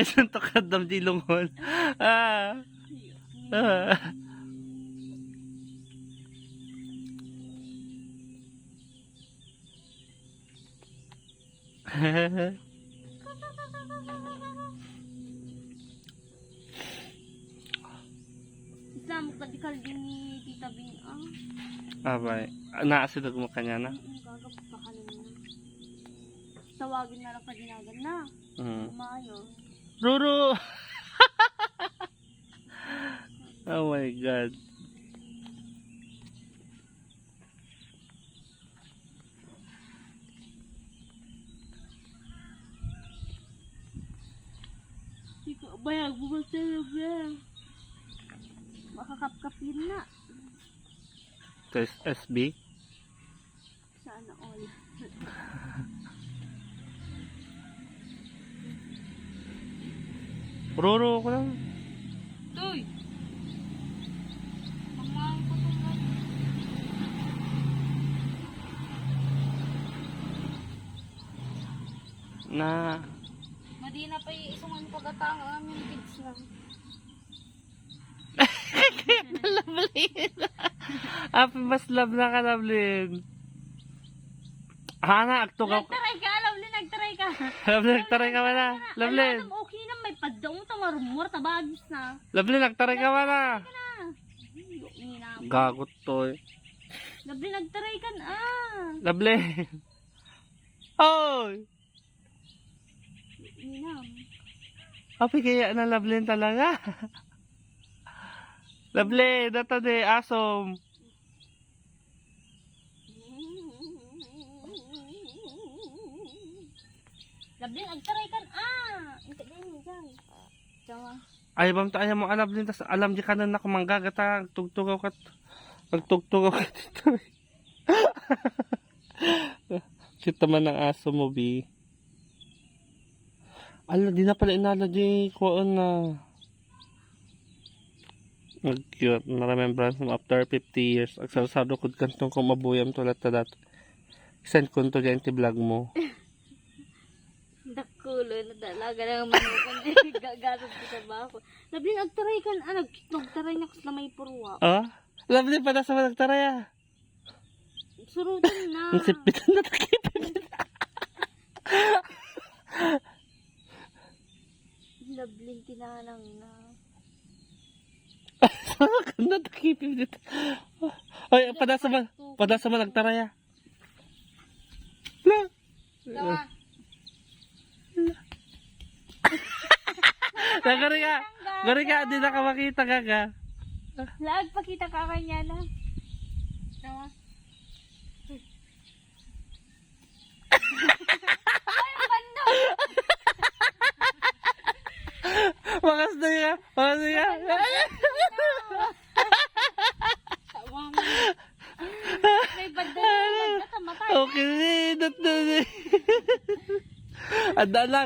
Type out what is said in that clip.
Isang tukad dam di lunghon. Ah. Ah. Islamok radikal din ni Tita Bing. Abay. Naasidog mo kanya na? Gagapakalan na. Tawagin na lang kadinagan na. Umayo. Ruru! Oh my God. Hindi ko bayag bumasalog na. Makakapkapin na. Ito is SB. Sana all. Ruru ko lang. Tuy! Panglain ko ito ba? Na. Madina pa iisungan pagkatang aming kids lang. Lablin. Api mas love na ka, Lablin. Hana, aktugaw. Nagtaray ka, Lovely, nagtaray ka. Lablin, nagtaray ka wala. Lablin. Alam, okay na, may padong tamarumor, tabagis na. Lablin, nagtaray ka wala. Gagot to eh. Lovely, nagtaray ka na. Lablin. Oy! Minam. Api kaya na Lablin talaga. Lablin, dito de, asom. Lovely, nagtaray ka na. Hindi din mo dyan. Tawa. Ay, bam to, ayaw mo Lablin, tas alam di ka na nakumangagata, tugtugaw ka, magtugtugaw ka dito. Kita man ang aso mo, B. Ala, di na pala inala di kuwan na. Nag-cute na remembrance mo after 50 years. Agsasado ko kantong kung mabuyam tulat na dato. Send ko to dyan vlog mo. Dakulo na talaga ng manukan. Hindi gagarap ko sa bako. Lovely, nagtaray ka na. Nagtaray na kasi na may purwa. Ah? Lovely pa na sa nagtaraya. Surutan na. Ang sipitan na takipin. Lovely, tinanang na. Ganda takipin dito. Ay, padasa mo nagtaraya. La. Gawa. Gari ka, di na ka makita gaga. Laag pakita ka kanya na. Gawa. Ay, bando! Makas na ka, makas na ka. May bando na sa matay. Okay, dat na. Anda lang.